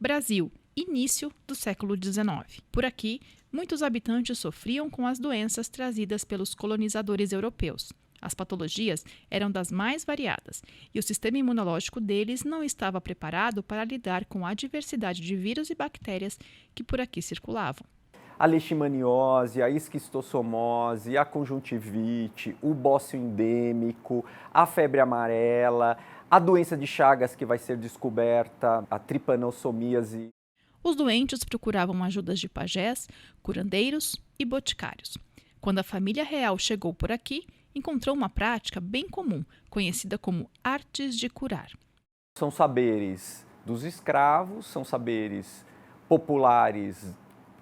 Brasil, início do século XIX. Por aqui, muitos habitantes sofriam com as doenças trazidas pelos colonizadores europeus. As patologias eram das mais variadas e o sistema imunológico deles não estava preparado para lidar com a diversidade de vírus e bactérias que por aqui circulavam. A leishmaniose, a esquistossomose, a conjuntivite, o bócio endêmico, a febre amarela, a doença de Chagas que vai ser descoberta, a trypanossomiase. Os doentes procuravam ajudas de pajés, curandeiros e boticários. Quando a família real chegou por aqui, encontrou uma prática bem comum, conhecida como artes de curar. São saberes dos escravos, são saberes populares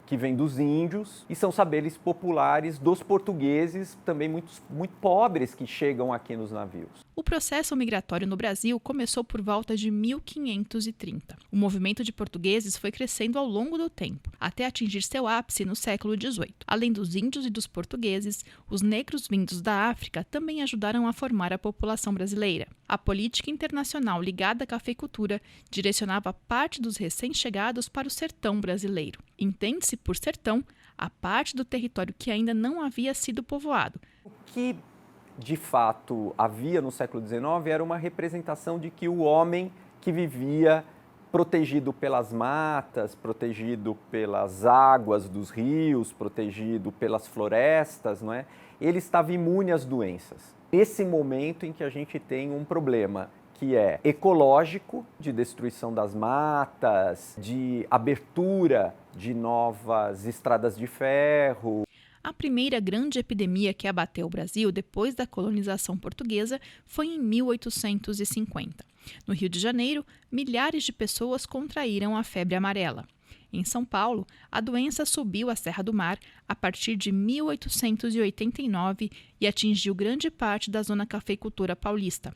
que vêm dos índios e são saberes populares dos portugueses, também muito pobres, que chegam aqui nos navios. O processo migratório no Brasil começou por volta de 1530. O movimento de portugueses foi crescendo ao longo do tempo, até atingir seu ápice no século XVIII. Além dos índios e dos portugueses, os negros vindos da África também ajudaram a formar a população brasileira. A política internacional ligada à cafeicultura direcionava parte dos recém-chegados para o sertão brasileiro. Entende-se por sertão a parte do território que ainda não havia sido povoado. O que de fato havia no século XIX era uma representação de que o homem que vivia protegido pelas matas, protegido pelas águas dos rios, protegido pelas florestas, não é? Ele estava imune às doenças. Esse momento em que a gente tem um problema que é ecológico, de destruição das matas, de abertura de novas estradas de ferro. A primeira grande epidemia que abateu o Brasil depois da colonização portuguesa foi em 1850. No Rio de Janeiro, milhares de pessoas contraíram a febre amarela. Em São Paulo, a doença subiu a Serra do Mar a partir de 1889 e atingiu grande parte da zona cafeicultora paulista.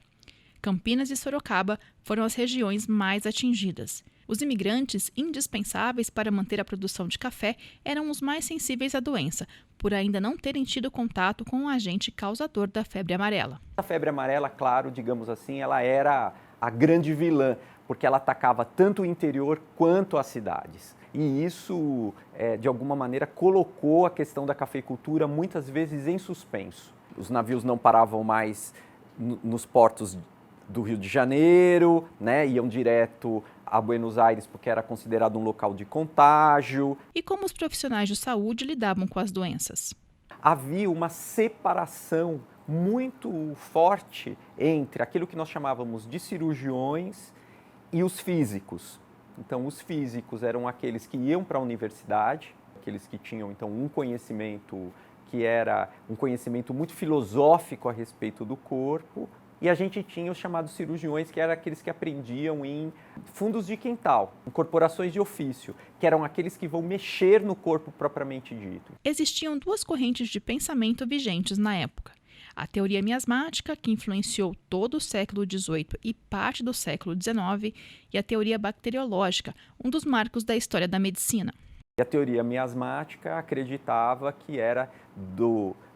Campinas e Sorocaba foram as regiões mais atingidas. Os imigrantes, indispensáveis para manter a produção de café, eram os mais sensíveis à doença, por ainda não terem tido contato com o agente causador da febre amarela. A febre amarela, claro, digamos assim, ela era a grande vilã, porque ela atacava tanto o interior quanto as cidades. E isso, de alguma maneira, colocou a questão da cafeicultura muitas vezes em suspenso. Os navios não paravam mais nos portos do Rio de Janeiro, né, iam direto a Buenos Aires porque era considerado um local de contágio. E como os profissionais de saúde lidavam com as doenças? Havia uma separação muito forte entre aquilo que nós chamávamos de cirurgiões e os físicos. Então, os físicos eram aqueles que iam para a universidade, aqueles que tinham, então, um conhecimento que era um conhecimento muito filosófico a respeito do corpo. E a gente tinha os chamados cirurgiões, que eram aqueles que aprendiam em fundos de quintal, em corporações de ofício, que eram aqueles que vão mexer no corpo propriamente dito. Existiam duas correntes de pensamento vigentes na época. A teoria miasmática, que influenciou todo o século XVIII e parte do século XIX, e a teoria bacteriológica, um dos marcos da história da medicina. E a teoria miasmática acreditava que era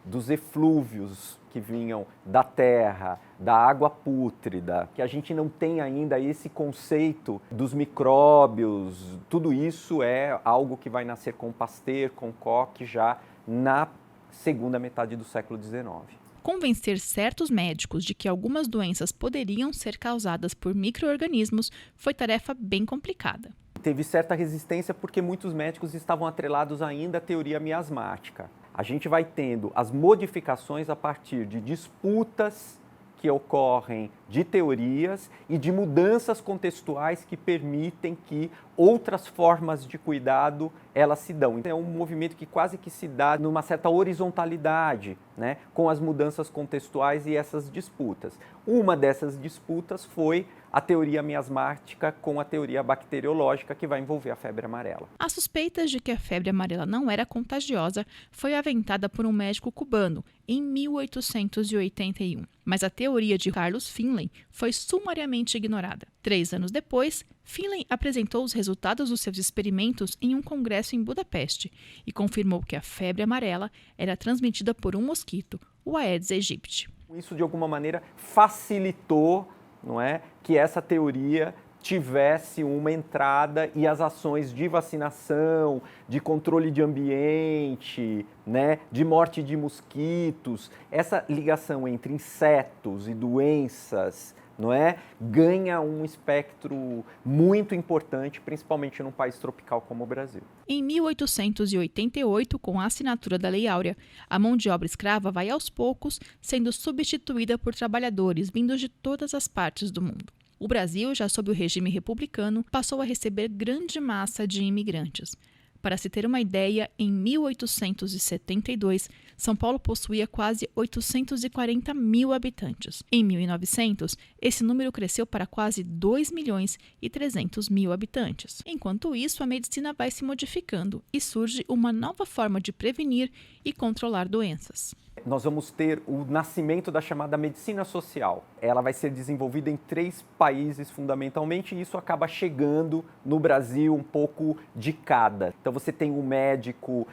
dos eflúvios que vinham da terra, da água pútrida, que a gente não tem ainda esse conceito dos micróbios. Tudo isso é algo que vai nascer com Pasteur, com Koch, já na segunda metade do século XIX. Convencer certos médicos de que algumas doenças poderiam ser causadas por micro-organismos foi tarefa bem complicada. Teve certa resistência porque muitos médicos estavam atrelados ainda à teoria miasmática. A gente vai tendo as modificações a partir de disputas que ocorrem de teorias e de mudanças contextuais que permitem que outras formas de cuidado elas se dão. Então, é um movimento que quase que se dá numa certa horizontalidade, né, com as mudanças contextuais e essas disputas. Uma dessas disputas foi a teoria miasmática com a teoria bacteriológica, que vai envolver a febre amarela. As suspeitas de que a febre amarela não era contagiosa foi aventada por um médico cubano em 1881. Mas a teoria de Carlos Finlay foi sumariamente ignorada. 3 anos depois, Finlay apresentou os resultados dos seus experimentos em um congresso em Budapeste e confirmou que a febre amarela era transmitida por um mosquito, o Aedes aegypti. Isso, de alguma maneira, facilitou, não é, que essa teoria tivesse uma entrada e as ações de vacinação, de controle de ambiente, né, de morte de mosquitos, essa ligação entre insetos e doenças, não é, ganha um espectro muito importante, principalmente num país tropical como o Brasil. Em 1888, com a assinatura da Lei Áurea, a mão de obra escrava vai aos poucos sendo substituída por trabalhadores vindos de todas as partes do mundo. O Brasil, já sob o regime republicano, passou a receber grande massa de imigrantes. Para se ter uma ideia, em 1872, São Paulo possuía quase 840 mil habitantes. Em 1900, esse número cresceu para quase 2 milhões e 300 mil habitantes. Enquanto isso, a medicina vai se modificando e surge uma nova forma de prevenir e controlar doenças. Nós vamos ter o nascimento da chamada medicina social. Ela vai ser desenvolvida em 3 países fundamentalmente e isso acaba chegando no Brasil um pouco de cada. Então você tem um médico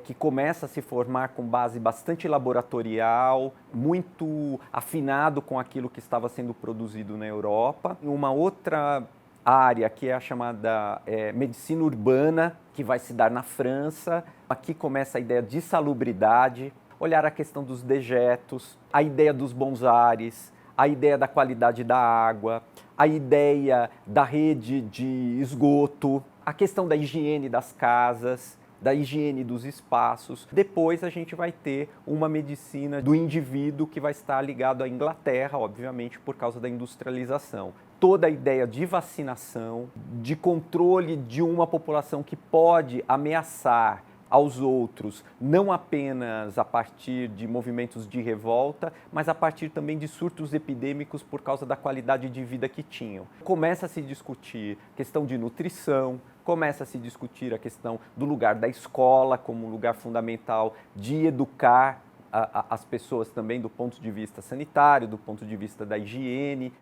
que começa a se formar com base bastante laboratorial, muito afinado com aquilo que estava sendo produzido na Europa. Uma outra área que é a chamada medicina urbana, que vai se dar na França. Aqui começa a ideia de salubridade, olhar a questão dos dejetos, a ideia dos bons ares, a ideia da qualidade da água, a ideia da rede de esgoto, a questão da higiene das casas, da higiene dos espaços. Depois a gente vai ter uma medicina do indivíduo que vai estar ligado à Inglaterra, obviamente, por causa da industrialização. Toda a ideia de vacinação, de controle de uma população que pode ameaçar aos outros, não apenas a partir de movimentos de revolta, mas a partir também de surtos epidêmicos por causa da qualidade de vida que tinham. Começa a se discutir questão de nutrição, começa a se discutir a questão do lugar da escola como um lugar fundamental de educar as pessoas também do ponto de vista sanitário, do ponto de vista da higiene.